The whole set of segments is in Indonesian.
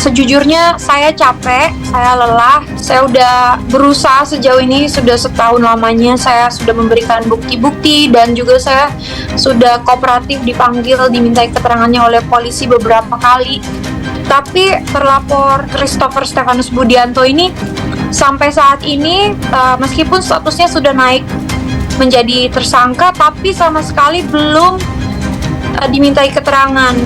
Sejujurnya saya capek, saya lelah, saya udah berusaha sejauh ini sudah setahun lamanya, saya sudah memberikan bukti-bukti dan juga saya sudah kooperatif dipanggil, dimintai keterangannya oleh polisi beberapa kali. Tapi terlapor Christopher Stefanus Budianto ini sampai saat ini meskipun statusnya sudah naik menjadi tersangka, tapi sama sekali belum dimintai keterangan.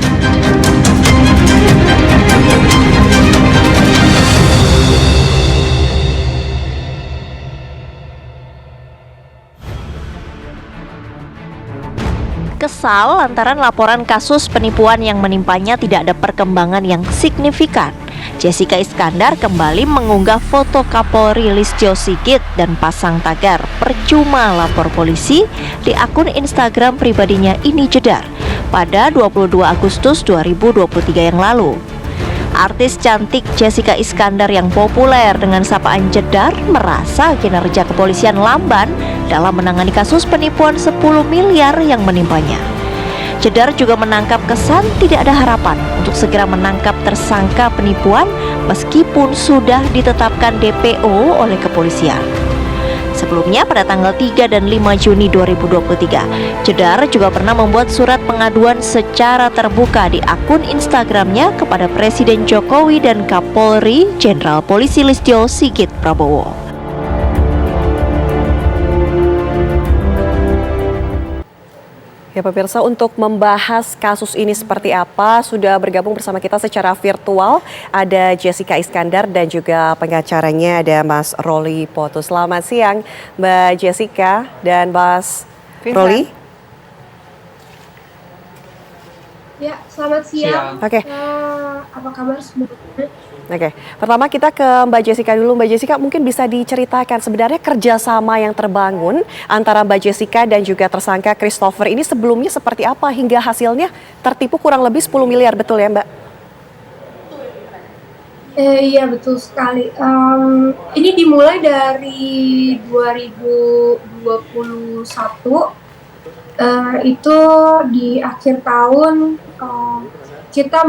Kesal lantaran laporan kasus penipuan yang menimpanya tidak ada perkembangan yang signifikan. Jessica Iskandar kembali mengunggah foto Kapolri Listio Sigit dan pasang tagar percuma lapor polisi di akun Instagram pribadinya Ini Jedar pada 22 Agustus 2023 yang lalu. Artis cantik Jessica Iskandar yang populer dengan sapaan Jedar merasa kinerja kepolisian lamban dalam menangani kasus penipuan 10 miliar yang menimpanya. Jedar juga menangkap kesan tidak ada harapan untuk segera menangkap tersangka penipuan meskipun sudah ditetapkan DPO oleh kepolisian. Sebelumnya pada tanggal 3 dan 5 Juni 2023, Jedar juga pernah membuat surat pengaduan secara terbuka di akun Instagramnya kepada Presiden Jokowi dan Kapolri Jenderal Polisi Listio Sigit Prabowo. Ya pemirsa, untuk membahas kasus ini seperti apa, sudah bergabung bersama kita secara virtual ada Jessica Iskandar dan juga pengacaranya ada Mas Rolly Potu. Selamat siang Mbak Jessica dan Mas Rolly. Ya, selamat siang. Oke. Apa kabar semuanya? Oke, pertama kita ke Mbak Jessica dulu. Mbak Jessica, mungkin bisa diceritakan sebenarnya kerjasama yang terbangun antara Mbak Jessica dan juga tersangka Christopher ini sebelumnya seperti apa hingga hasilnya tertipu kurang lebih 10 miliar, betul ya Mbak? Iya betul sekali. Ini dimulai dari 2021. Itu di akhir tahun kita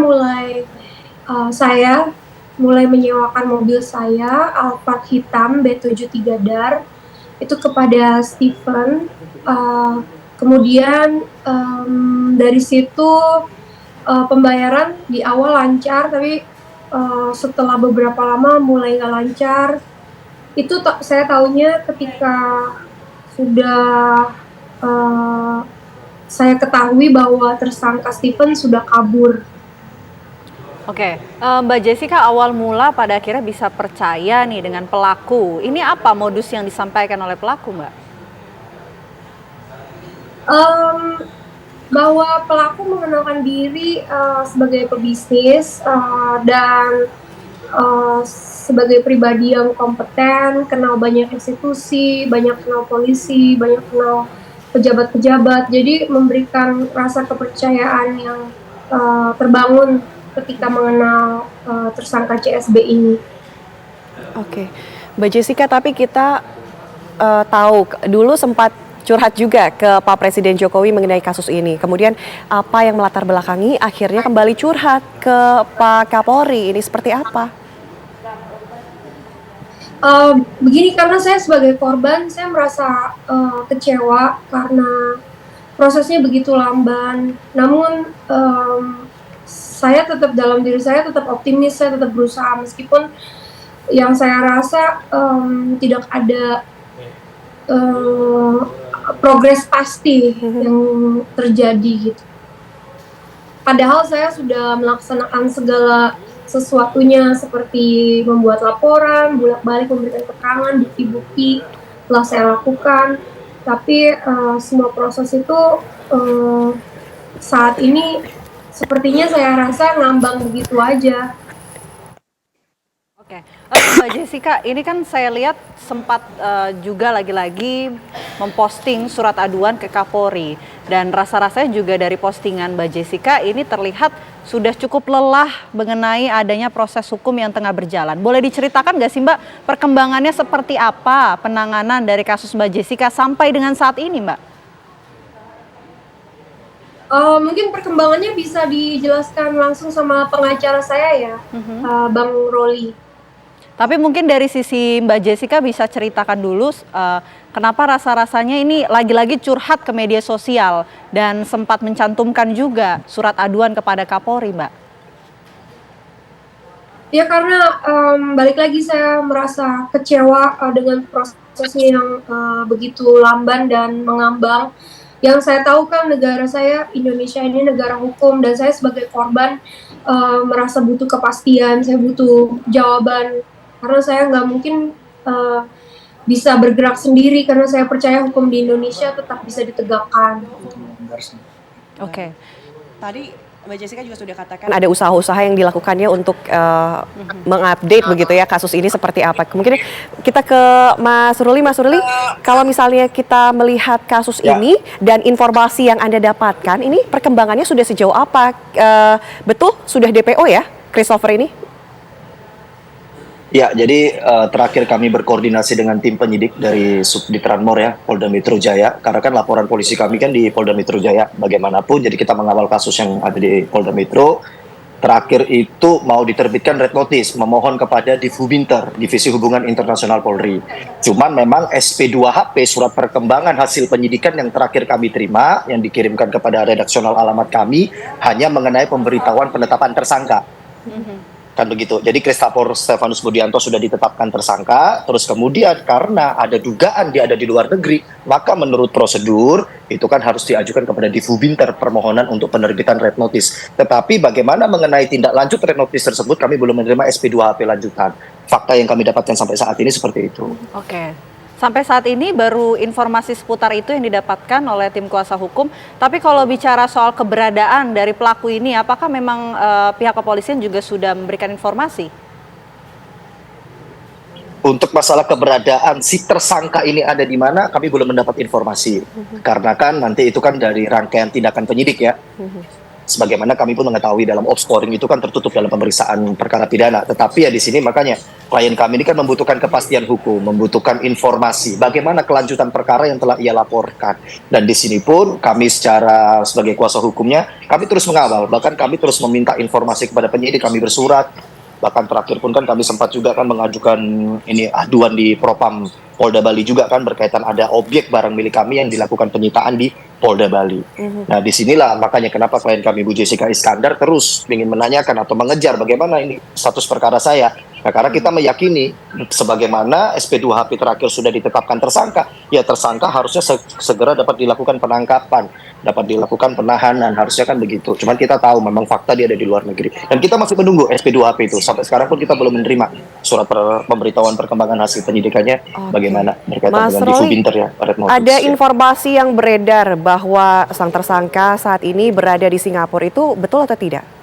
saya mulai menyewakan mobil saya Alphard hitam B73 DAR itu kepada Stephen. Kemudian dari situ pembayaran di awal lancar, tapi setelah beberapa lama mulai nggak lancar. Itu saya tahunya ketika sudah saya ketahui bahwa tersangka Stephen sudah kabur. Oke, Mbak Jessica, awal mula pada akhirnya bisa percaya nih dengan pelaku. Ini apa modus yang disampaikan oleh pelaku, Mbak? Bahwa pelaku mengenalkan diri sebagai pebisnis dan sebagai pribadi yang kompeten, kenal banyak institusi, banyak kenal polisi, banyak kenal pejabat-pejabat. Jadi memberikan rasa kepercayaan yang terbangun ketika mengenal tersangka CSB ini. Oke, Mbak Jessica, tapi kita tahu dulu sempat curhat juga ke Pak Presiden Jokowi mengenai kasus ini. Kemudian apa yang melatar belakangi akhirnya kembali curhat ke Pak Kapolri, ini seperti apa? Begini, karena saya sebagai korban, saya merasa kecewa karena prosesnya begitu lamban. Namun saya tetap dalam diri saya tetap optimis, saya tetap berusaha meskipun yang saya rasa tidak ada progres pasti yang terjadi gitu. Padahal saya sudah melaksanakan segala sesuatunya seperti membuat laporan, bolak-balik memberikan keterangan, bukti-bukti telah saya lakukan. Tapi semua proses itu saat ini sepertinya saya rasa ngambang begitu aja. Oke, Mbak Jessica, ini kan saya lihat sempat juga lagi-lagi memposting surat aduan ke Kapolri. Dan rasa-rasanya juga dari postingan Mbak Jessica ini terlihat sudah cukup lelah mengenai adanya proses hukum yang tengah berjalan. Boleh diceritakan nggak sih Mbak, perkembangannya seperti apa penanganan dari kasus Mbak Jessica sampai dengan saat ini Mbak? Mungkin perkembangannya bisa dijelaskan langsung sama pengacara saya ya, Bang Roli. Tapi mungkin dari sisi Mbak Jessica bisa ceritakan dulu kenapa rasa-rasanya ini lagi-lagi curhat ke media sosial dan sempat mencantumkan juga surat aduan kepada Kapolri, Mbak. Ya karena balik lagi saya merasa kecewa dengan prosesnya yang begitu lamban dan mengambang. Yang saya tahu kan negara saya, Indonesia ini negara hukum, dan saya sebagai korban merasa butuh kepastian, saya butuh jawaban. Karena saya nggak mungkin bisa bergerak sendiri, karena saya percaya hukum di Indonesia tetap bisa ditegakkan. Oke. Tadi Mbak Jessica juga sudah katakan ada usaha-usaha yang dilakukannya untuk mengupdate begitu ya kasus ini seperti apa. Mungkin kita ke Mas Ruli. Mas Ruli, kalau misalnya kita melihat kasus ini dan informasi yang Anda dapatkan, ini perkembangannya sudah sejauh apa? Betul sudah DPO ya, Christopher ini? Ya, jadi terakhir kami berkoordinasi dengan tim penyidik dari Subdit Ranmor ya, Polda Metro Jaya. Karena kan laporan polisi kami kan di Polda Metro Jaya bagaimanapun, jadi kita mengawal kasus yang ada di Polda Metro. Terakhir itu mau diterbitkan red notice, memohon kepada Divhubinter, Divisi Hubungan Internasional Polri. Cuman memang SP2HP, surat perkembangan hasil penyidikan yang terakhir kami terima, yang dikirimkan kepada redaksional alamat kami, hanya mengenai pemberitahuan penetapan tersangka. Kan begitu. Jadi Christopher Stefanus Budianto sudah ditetapkan tersangka, terus kemudian karena ada dugaan dia ada di luar negeri, maka menurut prosedur itu kan harus diajukan kepada Divhubinter permohonan untuk penerbitan red notice. Tetapi bagaimana mengenai tindak lanjut red notice tersebut, kami belum menerima SP2HP lanjutan. Fakta yang kami dapatkan sampai saat ini seperti itu. Oke. Sampai saat ini baru informasi seputar itu yang didapatkan oleh tim kuasa hukum. Tapi kalau bicara soal keberadaan dari pelaku ini, apakah memang pihak kepolisian juga sudah memberikan informasi? Untuk masalah keberadaan si tersangka ini ada di mana, kami belum mendapat informasi. Karena kan nanti itu kan dari rangkaian tindakan penyidik ya. Sebagaimana kami pun mengetahui dalam opsporing itu kan tertutup dalam pemeriksaan perkara pidana. Tetapi ya di sini makanya klien kami ini kan membutuhkan kepastian hukum, membutuhkan informasi bagaimana kelanjutan perkara yang telah ia laporkan. Dan di sini pun kami sebagai kuasa hukumnya, kami terus mengawal, bahkan kami terus meminta informasi kepada penyidik, kami bersurat. Bahkan terakhir pun kan kami sempat juga kan mengajukan ini aduan di Propam Polda Bali juga kan berkaitan ada objek barang milik kami yang dilakukan penyitaan di Polda Bali. Nah disinilah makanya kenapa klien kami Bu Jessica Iskandar terus ingin menanyakan atau mengejar bagaimana ini status perkara saya. Nah, karena kita meyakini sebagaimana SP2HP terakhir sudah ditetapkan tersangka, ya tersangka harusnya segera dapat dilakukan penangkapan, dapat dilakukan penahanan, harusnya kan begitu. Cuman kita tahu memang fakta dia ada di luar negeri. Dan kita masih menunggu SP2HP itu. Sampai sekarang pun kita belum menerima surat pemberitahuan perkembangan hasil penyidikannya bagaimana berkaitan dengan Divhubinter ya. Ada informasi yang beredar bahwa sang tersangka saat ini berada di Singapura, itu betul atau tidak?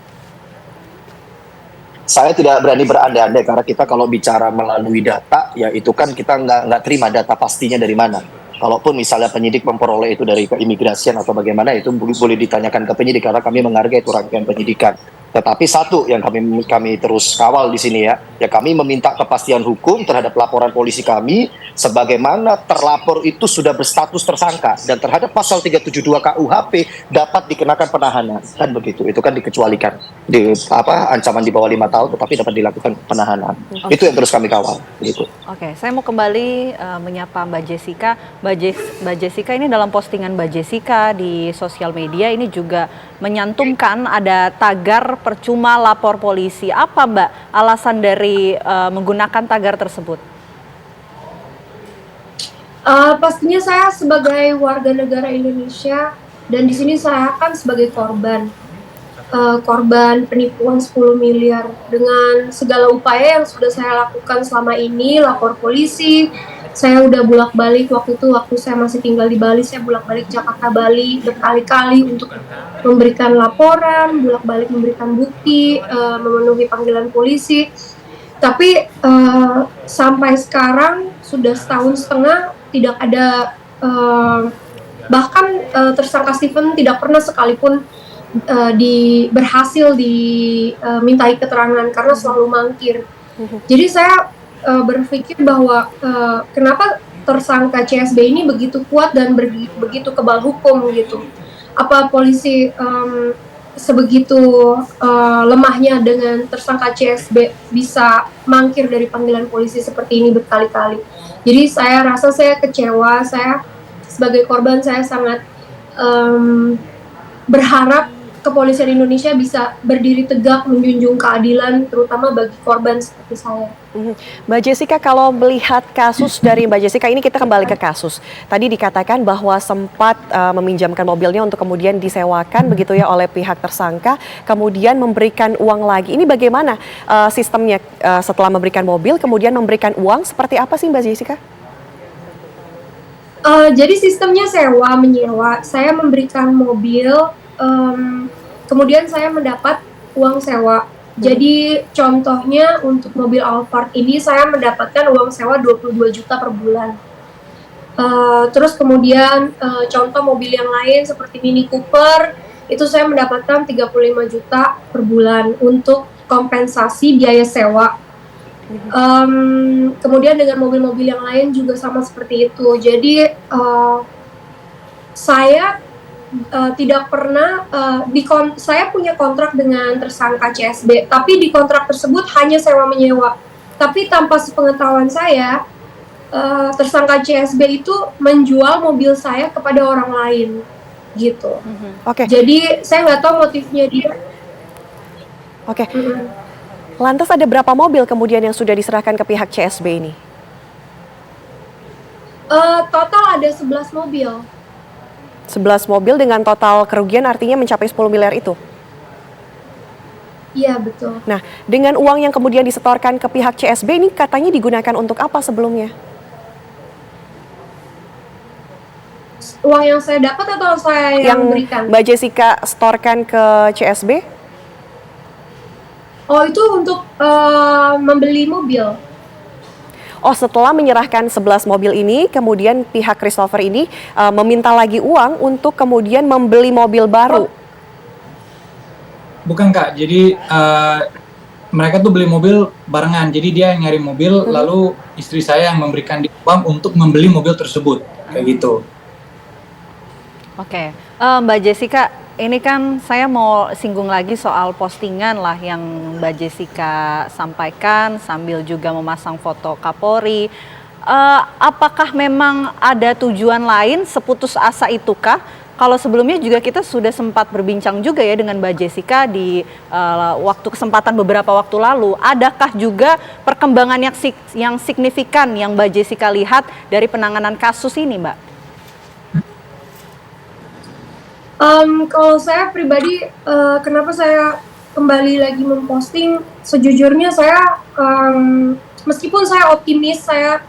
Saya tidak berani berandai-andai karena kita kalau bicara melalui data, ya itu kan kita nggak terima data pastinya dari mana. Kalaupun misalnya penyidik memperoleh itu dari keimigrasian atau bagaimana, itu boleh ditanyakan ke penyidik karena kami menghargai itu rangkaian penyidikan. Tetapi satu yang kami terus kawal di sini ya kami meminta kepastian hukum terhadap laporan polisi kami sebagaimana terlapor itu sudah berstatus tersangka dan terhadap pasal 372 KUHP dapat dikenakan penahanan kan begitu. Itu kan dikecualikan di ancaman di bawah 5 tahun tetapi dapat dilakukan penahanan. Itu yang terus kami kawal gitu. Oke, saya mau kembali menyapa Mbak Jessica. Mbak Jessica ini dalam postingan Mbak Jessica di sosial media ini juga menyantumkan ada tagar percuma lapor polisi. Apa Mbak alasan dari menggunakan tagar tersebut? Pastinya saya sebagai warga negara Indonesia dan di sini saya kan sebagai korban penipuan 10 miliar dengan segala upaya yang sudah saya lakukan selama ini, lapor polisi. Saya udah bolak-balik waktu saya masih tinggal di Bali, saya bolak-balik Jakarta Bali berkali-kali untuk memberikan laporan, bolak-balik memberikan bukti, memenuhi panggilan polisi. Tapi sampai sekarang sudah setahun setengah tidak ada, bahkan tersangka Stephen tidak pernah sekalipun berhasil dimintai keterangan karena selalu mangkir. Jadi saya berpikir bahwa kenapa tersangka CSB ini begitu kuat dan begitu kebal hukum gitu. apa polisi sebegitu lemahnya dengan tersangka CSB bisa mangkir dari panggilan polisi seperti ini berkali-kali. Jadi saya rasa saya kecewa, saya sebagai korban saya sangat berharap kepolisian Indonesia bisa berdiri tegak menjunjung keadilan terutama bagi korban seperti saya. Mbak Jessica, kalau melihat kasus dari Mbak Jessica ini, kita kembali ke kasus. Tadi dikatakan bahwa sempat meminjamkan mobilnya untuk kemudian disewakan begitu ya oleh pihak tersangka, kemudian memberikan uang lagi. Ini bagaimana sistemnya setelah memberikan mobil kemudian memberikan uang, seperti apa sih Mbak Jessica? Jadi sistemnya sewa menyewa. Saya memberikan mobil, kemudian saya mendapat uang sewa. Jadi contohnya untuk mobil Alphard ini saya mendapatkan uang sewa 22 juta per bulan. Terus kemudian contoh mobil yang lain seperti Mini Cooper itu saya mendapatkan 35 juta per bulan untuk kompensasi biaya sewa. Kemudian dengan mobil-mobil yang lain juga sama seperti itu. Jadi saya tidak pernah saya punya kontrak dengan tersangka CSB, tapi di kontrak tersebut hanya sewa menyewa. Tapi tanpa sepengetahuan saya, tersangka CSB itu menjual mobil saya kepada orang lain, gitu. Oke. Jadi saya nggak tahu motifnya dia. Oke. Lantas ada berapa mobil kemudian yang sudah diserahkan ke pihak CSB ini? Total ada 11 mobil. 11 mobil dengan total kerugian artinya mencapai 10 miliar itu? Iya, betul. Nah, dengan uang yang kemudian disetorkan ke pihak CSB ini katanya digunakan untuk apa sebelumnya? Uang yang saya dapat atau saya yang berikan? Mbak Jessica setorkan ke CSB? Oh, itu untuk membeli mobil. Oh, setelah menyerahkan 11 mobil ini, kemudian pihak Christopher ini meminta lagi uang untuk kemudian membeli mobil baru. Bukan Kak, jadi mereka tuh beli mobil barengan. Jadi dia yang nyari mobil, lalu istri saya yang memberikan dia uang untuk membeli mobil tersebut, kayak gitu. Oke, Mbak Jessica, ini kan saya mau singgung lagi soal postingan lah yang Mbak Jessica sampaikan sambil juga memasang foto Kapolri. Apakah memang ada tujuan lain seputus asa itukah? Kalau sebelumnya juga kita sudah sempat berbincang juga ya dengan Mbak Jessica di kesempatan beberapa waktu lalu. Adakah juga perkembangan yang signifikan yang Mbak Jessica lihat dari penanganan kasus ini, Mbak? Kalau saya pribadi, kenapa saya kembali lagi memposting? Sejujurnya saya, meskipun saya optimis, saya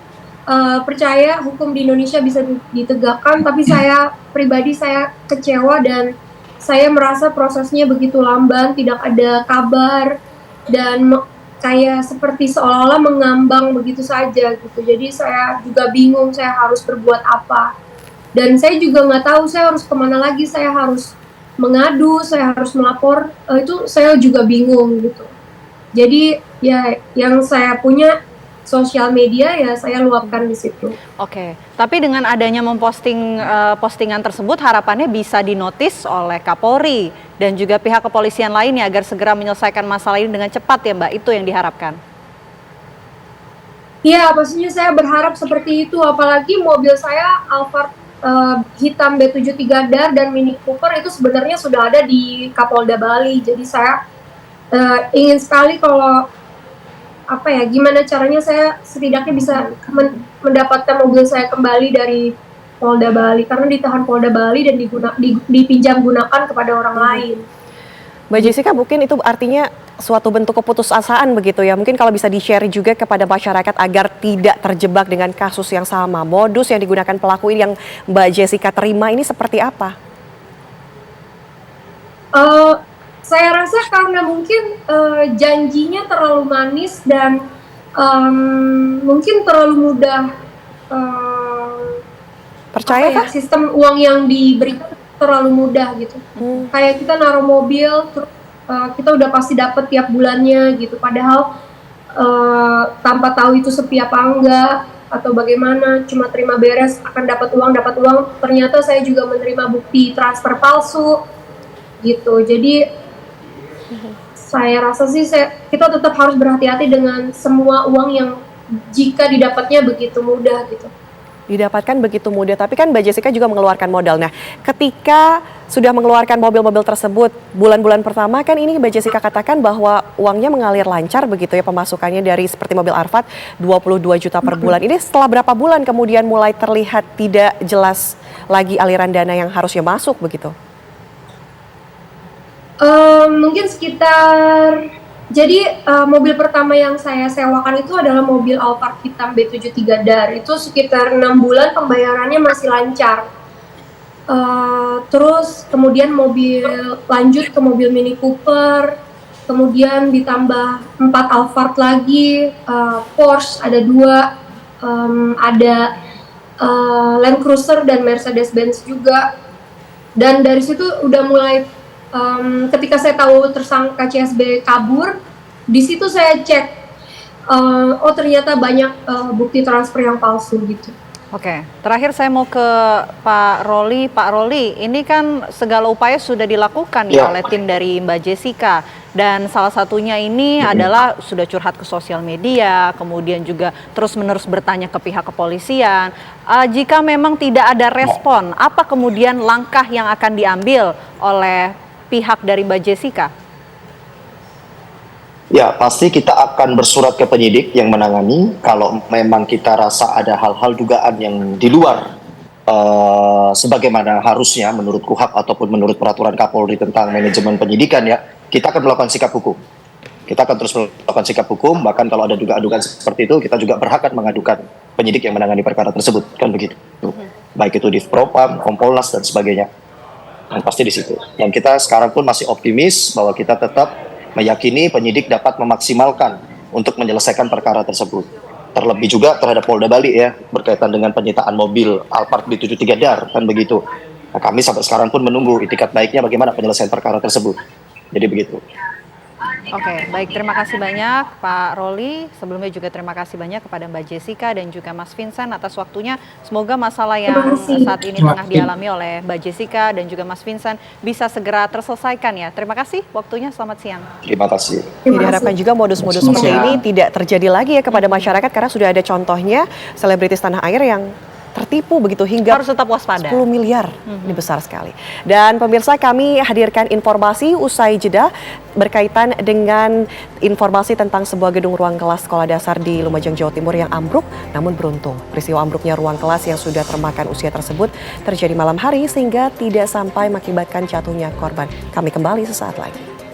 percaya hukum di Indonesia bisa ditegakkan, tapi saya pribadi saya kecewa dan saya merasa prosesnya begitu lamban, tidak ada kabar dan kayak seperti seolah-olah mengambang begitu saja gitu. Jadi saya juga bingung saya harus berbuat apa. Dan saya juga nggak tahu saya harus kemana lagi, saya harus mengadu, saya harus melapor, itu saya juga bingung gitu. Jadi ya yang saya punya sosial media ya saya luapkan di situ. Oke, tapi dengan adanya memposting postingan tersebut harapannya bisa dinotis oleh Kapolri dan juga pihak kepolisian lainnya agar segera menyelesaikan masalah ini dengan cepat ya Mbak, itu yang diharapkan. Iya, pastinya saya berharap seperti itu, apalagi mobil saya Alphard hitam B73 Dar dan Mini Cooper itu sebenarnya sudah ada di Kapolda Bali. Jadi saya ingin sekali kalau gimana caranya saya setidaknya bisa mendapatkan mobil saya kembali dari Polda Bali karena ditahan Polda Bali dan dipinjam gunakan kepada orang lain. Mbak Jessica, mungkin itu artinya suatu bentuk keputusasaan begitu ya. Mungkin kalau bisa di-share juga kepada masyarakat agar tidak terjebak dengan kasus yang sama. Modus yang digunakan pelaku ini yang Mbak Jessica terima ini seperti apa? Saya rasa karena mungkin janjinya terlalu manis dan mungkin terlalu mudah percaya kah? Sistem uang yang diberikan terlalu mudah gitu. Kayak kita naruh mobil, terus kita udah pasti dapat tiap bulannya gitu. Padahal tanpa tahu itu sepi apa enggak. atau bagaimana, cuma terima beres akan dapat uang, ternyata saya juga menerima bukti transfer palsu gitu. Jadi saya rasa sih kita tetap harus berhati-hati dengan semua uang yang jika didapatnya begitu mudah gitu. Didapatkan begitu mudah, tapi kan Mbak Jessica juga mengeluarkan modal. Nah, ketika sudah mengeluarkan mobil-mobil tersebut, bulan-bulan pertama kan ini Mbak Jessica katakan bahwa uangnya mengalir lancar begitu ya, pemasukannya dari seperti mobil Arfad 22 juta per bulan. Ini setelah berapa bulan kemudian mulai terlihat tidak jelas lagi aliran dana yang harusnya masuk begitu? Mungkin sekitar, jadi mobil pertama yang saya sewakan itu adalah mobil Alphard hitam B73 DAR. Itu sekitar 6 bulan pembayarannya masih lancar. Terus kemudian lanjut ke mobil Mini Cooper, kemudian ditambah 4 Alphard lagi, Porsche ada 2, ada Land Cruiser dan Mercedes-Benz juga. Dan dari situ udah mulai, ketika saya tahu tersangka CSB kabur, di situ saya cek, oh ternyata banyak bukti transfer yang palsu gitu. Oke, terakhir saya mau ke Pak Roli. Pak Roli, ini kan segala upaya sudah dilakukan ya oleh tim dari Mbak Jessica. Dan salah satunya ini adalah sudah curhat ke sosial media, kemudian juga terus-menerus bertanya ke pihak kepolisian. Jika memang tidak ada respon, apa kemudian langkah yang akan diambil oleh pihak dari Mbak Jessica? Ya, pasti kita akan bersurat ke penyidik yang menangani kalau memang kita rasa ada hal-hal dugaan yang di luar sebagaimana harusnya menurut KUHAP ataupun menurut peraturan Kapolri tentang manajemen penyidikan ya, kita akan melakukan sikap hukum. Kita akan terus melakukan sikap hukum, bahkan kalau ada dugaan-dugaan seperti itu, kita juga berhak mengadukan penyidik yang menangani perkara tersebut, kan begitu. Baik itu di Propam, Kompolnas, dan sebagainya. Dan pasti di situ. Dan kita sekarang pun masih optimis bahwa kita tetap meyakini penyidik dapat memaksimalkan untuk menyelesaikan perkara tersebut. Terlebih juga terhadap Polda Bali ya, berkaitan dengan penyitaan mobil Alphard B73 DAR, kan begitu. Nah, kami sampai sekarang pun menunggu itikat baiknya bagaimana penyelesaian perkara tersebut. Jadi begitu. Oke, baik, terima kasih banyak Pak Roli. Sebelumnya juga terima kasih banyak kepada Mbak Jessica dan juga Mas Vincent atas waktunya. Semoga masalah yang saat ini tengah dialami oleh Mbak Jessica dan juga Mas Vincent bisa segera terselesaikan ya. Terima kasih waktunya, selamat siang. Terima kasih. Diharapkan juga modus-modus seperti ini tidak terjadi lagi ya kepada masyarakat, karena sudah ada contohnya selebritis tanah air yang tertipu begitu hingga harus tetap waspada. 10 miliar, ini besar sekali. Dan pemirsa, kami hadirkan informasi usai jeda berkaitan dengan informasi tentang sebuah gedung ruang kelas sekolah dasar di Lumajang, Jawa Timur yang ambruk. Namun beruntung, peristiwa ambruknya ruang kelas yang sudah termakan usia tersebut terjadi malam hari sehingga tidak sampai mengakibatkan jatuhnya korban. Kami kembali sesaat lagi.